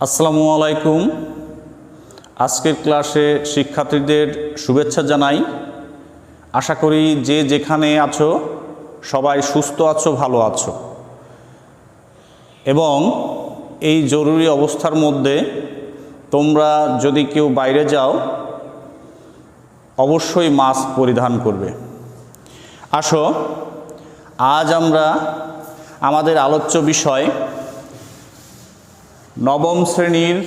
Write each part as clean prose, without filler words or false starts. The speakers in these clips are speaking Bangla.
আসসালামু আলাইকুম। আজকের ক্লাসে শিক্ষার্থীদের শুভেচ্ছা জানাই। আশা করি যে যেখানে আছো সবাই সুস্থ আছো, ভালো আছো এবং এই জরুরি অবস্থার মধ্যে তোমরা যদি কেউ বাইরে যাও অবশ্যই মাস্ক পরিধান করবে। আসো, আজ আমরা আমাদের আলোচ্য বিষয় নবম শ্রেণীর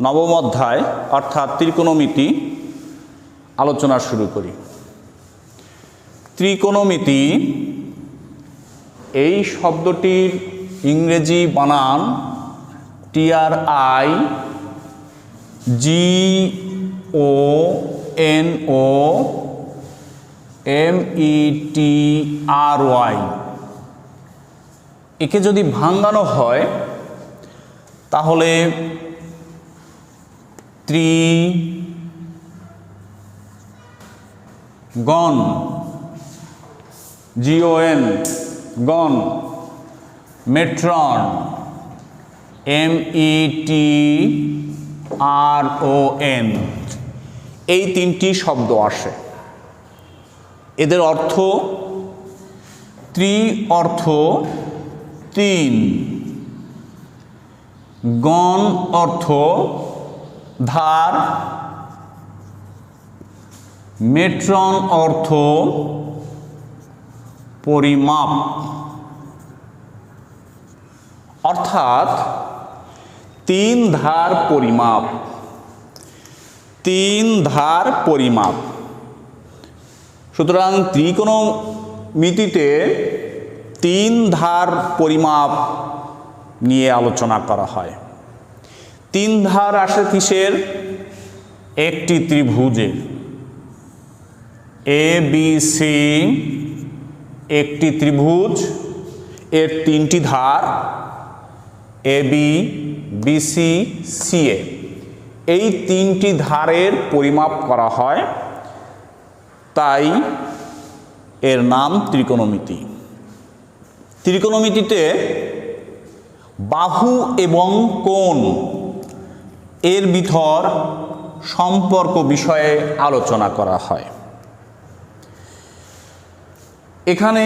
নবম অধ্যায় অর্থাৎ ত্রিকোণমিতি আলোচনা শুরু করি। ত্রিকোণমিতি এই শব্দটির ইংরেজি বানান TRIGONOMETRY। একে যদি ভাঙানো হয় তাহলে ত্রিগণ, GON গণ, মেট্রন METRON, এই তিনটি শব্দ আসে। এদের অর্থ ত্রি অর্থ তিন, গণ অর্থ ধার, মেট্রন অর্থ পরিমাপ। অর্থাৎ তিন ধার পরিমাপ, তিন ধার পরিমাপ। সুতরাং ত্রিকোণমিতিতে তিন ধার পরিমাপ নিয়ে আলোচনা করা হয়। তিন ধার আসে কিসের? একটি ত্রিভুজের। ABC একটি ত্রিভুজ, এর তিনটি ধার AB BC CA, এই তিনটি ধারের পরিমাপ করা হয়, তাই এর নাম ত্রিকোণমিতি। ত্রিকোণমিতিতে বাহু এবং কোণ এর ভিতর সম্পর্ক বিষয়ে আলোচনা করা হয়। এখানে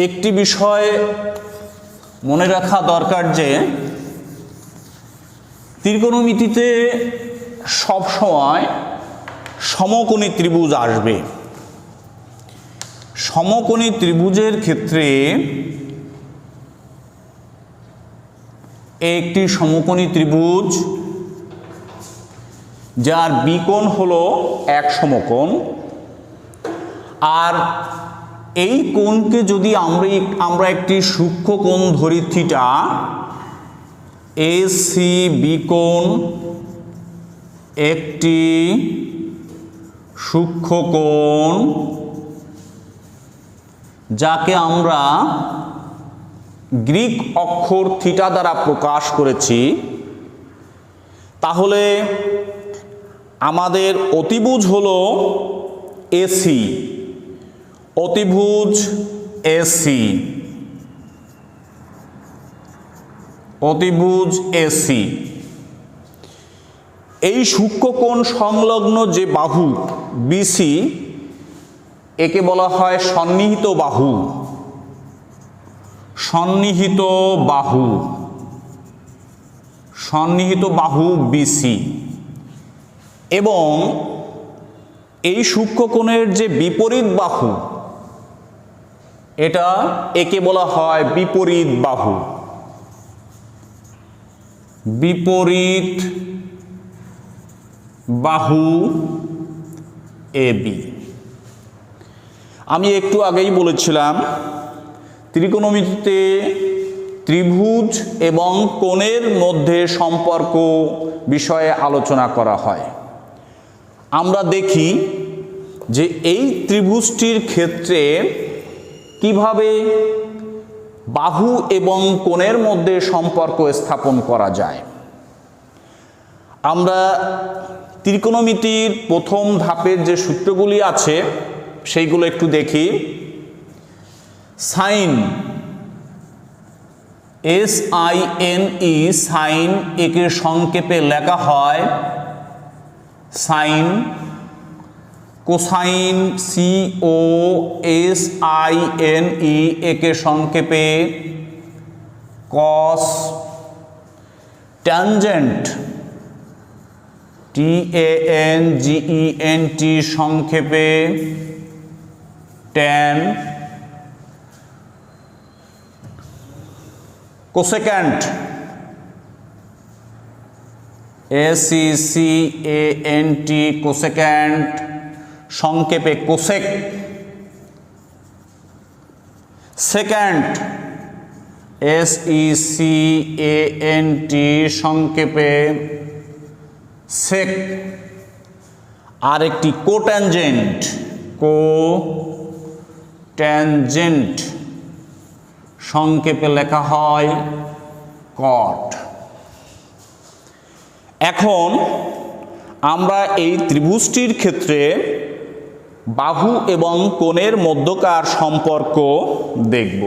একটি বিষয় মনে রাখা দরকার যে ত্রিকোণমিতিতে সবসময় সমকোণী ত্রিভুজ আসবে। সমকোণী ত্রিভুজের ক্ষেত্রে একটি সমকোণী ত্রিভুজ যার বিকোণ হলো এক সমকোণ, আর এই কোণকে যদি আমরা একটি সূক্ষ্ম কোণ ধরি থিটা, ACB কোণ একটি সূক্ষ্ম কোণ যাকে আমরা গ্রিক অক্ষর থিটা দ্বারা প্রকাশ করেছি, তাহলে আমাদের অতিভুজ হলো AC, অতিভুজ AC, অতিভুজ AC। এই সূক্ষ্মকোণ সংলগ্ন যে বাহু BC একে বলা হয় সন্নিহিত বাহু, সন্নিহিত বাহু, সন্নিহিত বাহু BC। এবং এই সূক্ষ্মকোণের যে বিপরীত বাহু একে বলা হয় বিপরীত বাহু, বিপরীত বাহু AB। আমি একটু আগেই বলেছিলাম ত্রিকোণমিতিতে ত্রিভুজ এবং কোণের মধ্যে সম্পর্ক বিষয়ে আলোচনা করা হয়। আমরা দেখি যে এই ত্রিভুজটির ক্ষেত্রে কিভাবে বাহু এবং কোণের মধ্যে সম্পর্ক স্থাপন করা যায়। আমরা ত্রিকোণমিতির প্রথম ধাপের যে সূত্রগুলি আছে সেইগুলো একটু দেখি। সাইন SINE সাইন, একে সংক্ষেপে লেখা হয় সাইন। কোসাইন COSINE, একে সংক্ষেপে কস। ট্যানজেন্ট TANGENT, সংক্ষেপে ট্যান। কোসেক্যান্ট SECANT, কোসেক্যান্ট, সংক্ষেপে কোসেক। সেকেন্ড SECANT, সংক্ষেপে সেক। আরেকটি কোট্যানজেন্ট, কোট্যানজেন্ট, সংক্ষেপে লেখা হয় কট। এখন আমরা এই ত্রিভুজটির ক্ষেত্রে বাহু এবং কোণের মধ্যকার সম্পর্ক দেখব।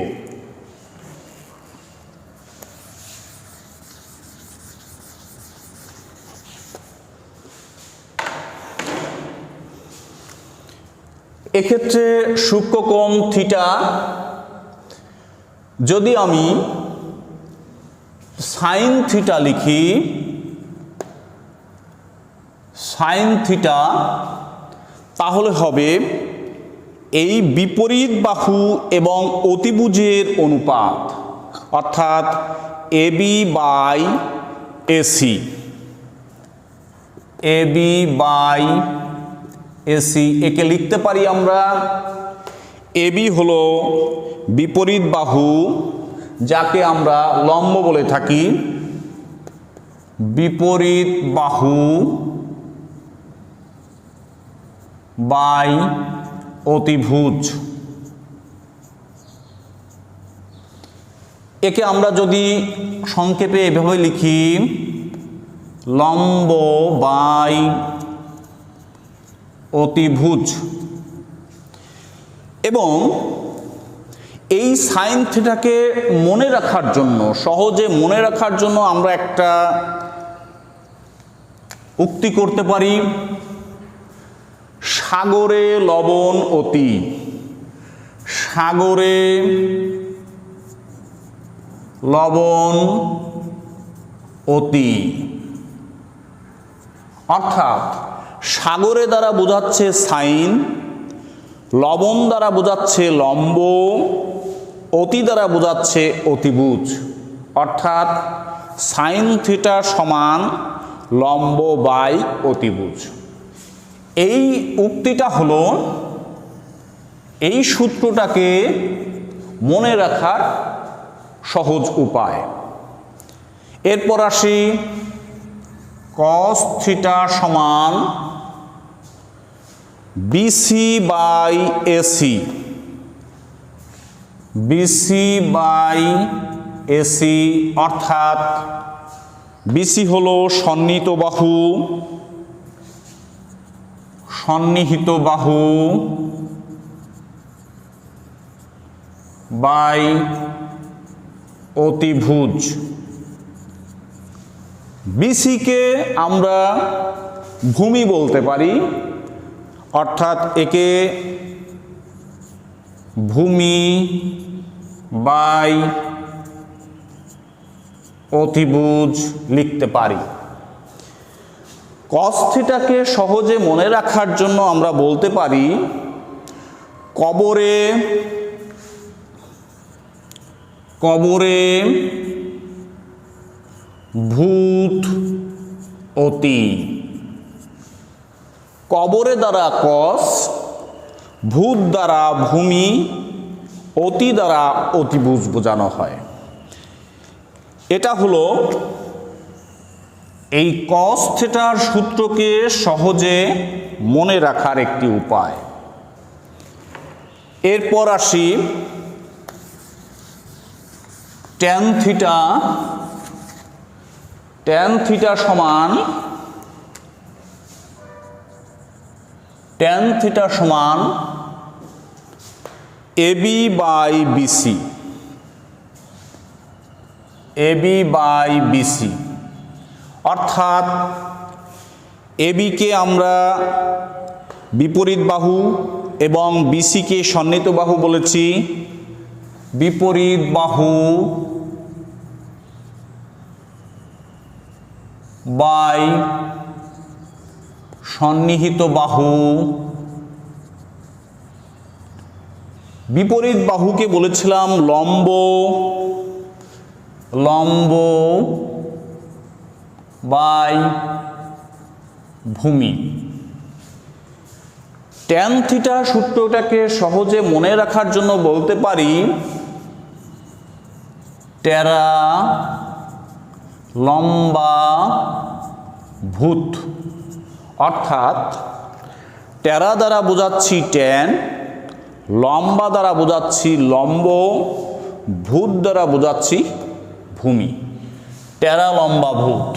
এক্ষেত্রে সূক্ষ্মকোণ থিটা, যদি আমি সাইন থিটা লিখি, সাইন থিটা, তাহলে হবে এই বিপরীত বাহু এবং অতিভুজের অনুপাত, অর্থাৎ AB/AC। AB/AC, একে লিখতে পারি আমরা, AB হলো বিপরীত বাহু, যাকে আমরা লম্ব বলে থাকি, বিপরীত বাহু বাই অতিভুজ। একে আমরা যদি সংক্ষেপে এভাবে লিখি, লম্ব বাই অতিভুজ। এবং এই সাইন থিটাকে মনে রাখার জন্য, সহজে মনে রাখার জন্য আমরা একটা উক্তি করতে পারি, সাগরে লবণ অতি, সাগরে লবণ অতি। অর্থাৎ সাগরে দ্বারা বোঝাচ্ছে সাইন, লবণ দ্বারা বোঝাচ্ছে লম্ব, অতি দ্বারা বোঝাচ্ছে অতিভুজ। অর্থাৎ সাইন থিটা সমান লম্ব বাই অতিভুজ। এই উক্তিটা হলো এই সূত্রটাকে মনে রাখার সহজ উপায়। এরপর আসি কস থিটা সমান BC/AC, BC/AC, অর্থাৎ BC হলো সন্নিহিত বাহু, সন্নিহিত বাহু বাই অতিভুজ। বিসিকে আমরা ভূমি বলতে পারি, অর্থাৎ একে ভূমি বাই অতিভুজ লিখতে পারি। কস থিটাকে সহজে মনে রাখার জন্য আমরা বলতে পারি, কবরে কবরে ভূত অতি। কবরে দ্বারা কস, ভূত দ্বারা ভূমি, অতি দ্বারা অতিভুজ বোঝানো হয়। এটা হলো এই কস থিটার সূত্রকে সহজে মনে রাখার একটি উপায়। এরপর আসি ট্যান থিটা। ট্যান থিটা সমান AB/BC। এবি বাই বিসি, অর্থাৎ এবিকে আমরা বিপরীত বাহু এবং বিসিকে সন্নিহিত বাহু বলেছি। বিপরীত বাহু বাই সন্নিহিত বাহু। বিপরীত বাহুকে বলেছিলাম লম্ব, লম্ব বাই ভূমি। ট্যান থিটা সূত্রটাকে সহজে মনে রাখার জন্য বলতে পারি টেরা লম্বা ভূত, অর্থাৎ টেরা দ্বারা বোঝাচ্ছি ট্যান, লম্বা দ্বারা বোঝাচ্ছি লম্ব, ভূত দ্বারা বোঝাচ্ছি ভূমি। টেরা লম্বা ভূত,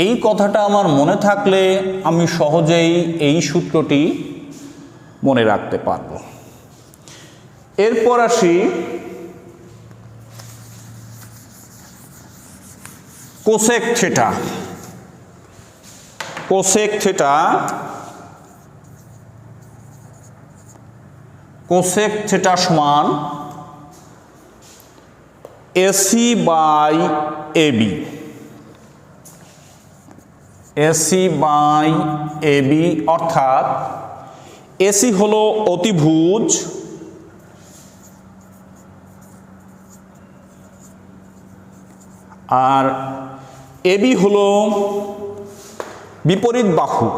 এই কথাটা আমার মনে থাকলে আমি সহজেই এই সূত্রটি মনে রাখতে পারব। এরপর আসি cosec theta. Cosec theta, cosec theta সমান AC by AB. AC by AB, অর্থাৎ এসি হলো অতিভুজ, আর এবি হলো বিপরীত বাহু।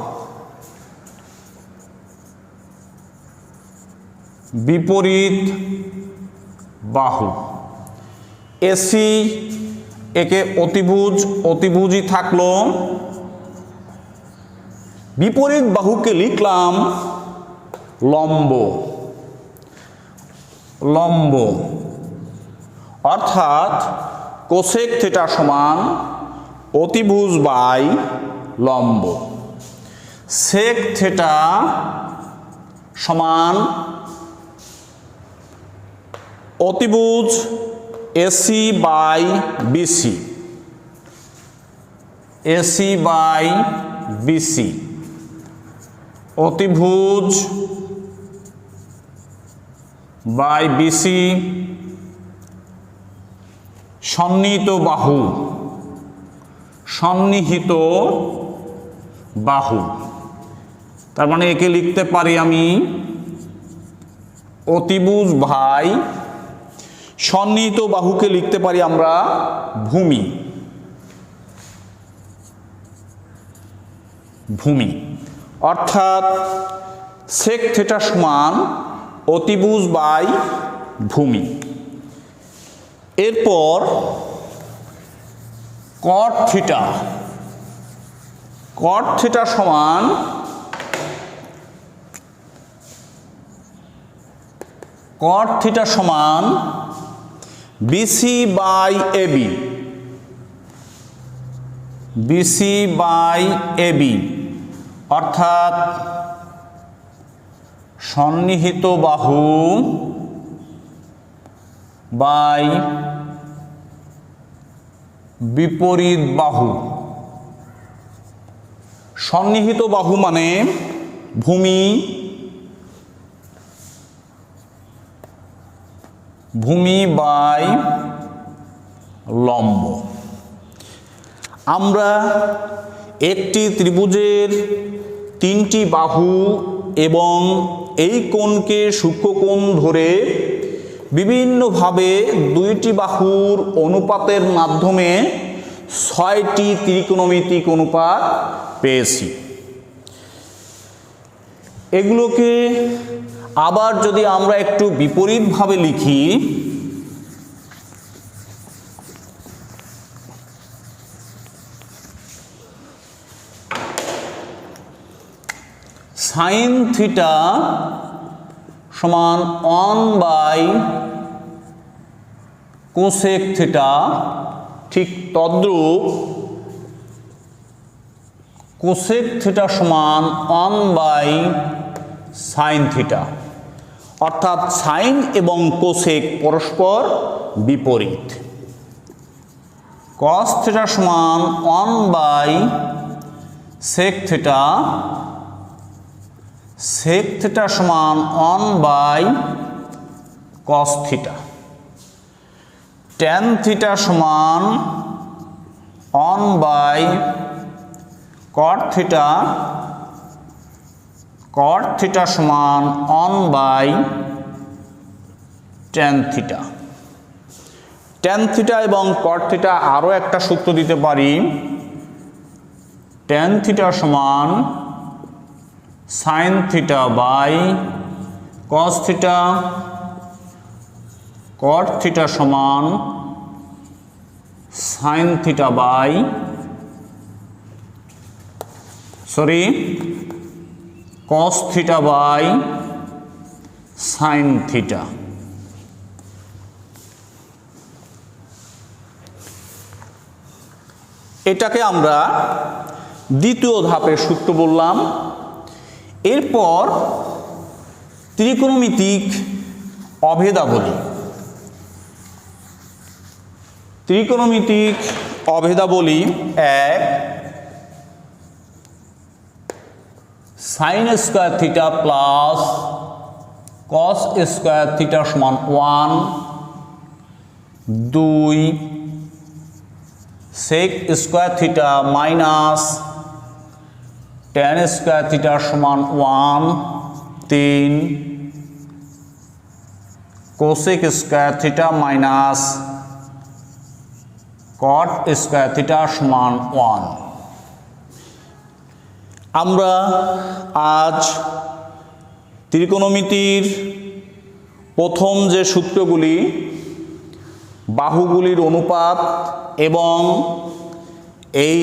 বিপরীত বাহু। এসি একে অতিভুজ, অতিভুজই থাকলো। বিপরীত বাহুকে লিখলাম লম্ব, লম্ব, অর্থাৎ কোসেক থিটা সমান অতিভুজ বাই লম্ব। সেক থিটা সমান অতিভুজ AC by BC. AC by BC, অতিভুজ বাই বিসি, সন্নিহিত বাহু, সন্নিহিত বাহু। তার মানে একে লিখতে পারি আমি অতিভুজ বাই সন্নিহিত বাহুকে লিখতে পারি আমরা ভূমি। ভূমি, অর্থাৎ সেক থিটা সমান অতিভুজ বাই ভূমি। এরপর কট থিটা। কট থিটা সমান কট থিটা সমান BC by AB. BC by AB, অর্থাৎ সন্নিহিত বাহু বাই বিপরীত বাহু। সন্নিহিত বাহু মানে ভূমি, ভূমি বাই লম্ব। আমরা একটি ত্রিভুজের তিনটি বাহু এবং এই কোণকে সূক্ষ্মকোণ ধরে বিভিন্নভাবে দুইটি বাহুর অনুপাতের মাধ্যমে 6টি ত্রিকোণমিতিক অনুপাত পেয়েছি। এগুলোকে আবার যদি আমরা একটু বিপরীতভাবে লিখি, সাইন থিটা সমান 1 বাই কোসেক থিটা, ঠিক তদ্রূপ কোসেক থিটা সমান 1 বাই সাইন থিটা, অর্থাৎ সাইন এবং কোসেক পরস্পর বিপরীত। cos থিটা সমান 1 by sec theta, sec theta সমান 1 by cos theta, tan theta সমান 1 by cot theta, cot theta সমান 1 by tan theta. tan theta এবং cot থিটা আরও একটা সূত্র দিতে পারি, tan থিটা সমান sin theta by cos theta, cot theta সমান sin theta by cos theta by sin theta. এটাকে আমরা দ্বিতীয় ধাপের সূত্র বললাম। এরপর ত্রিকোণমিতিক অভেদাবলী, ত্রিকোণমিতিক অভেদাবলী 1 sin square theta plus cos square theta সমান 1, 2 sec square theta minus tan square theta সমান 1, 3 cosec square theta minus cot square theta সমান 1। আমরা আজ ত্রিকোণমিতির প্রথম যে সূত্রগুলি, বাহুগুলির অনুপাত এবং এই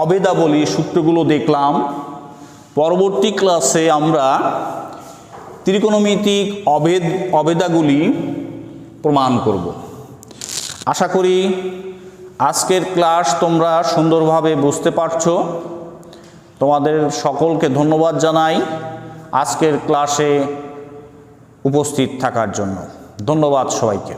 অভেদাবলী সূত্রগুলো দেখলাম। পরবর্তী ক্লাসে আমরা ত্রিকোণমিতিক অভেদাগুলি প্রমাণ করব। আশা করি আজকের ক্লাস তোমরা সুন্দরভাবে বুঝতে পারছো। তোমাদের সকলকে ধন্যবাদ জানাই আজকের ক্লাসে উপস্থিত থাকার জন্য। ধন্যবাদ সবাইকে।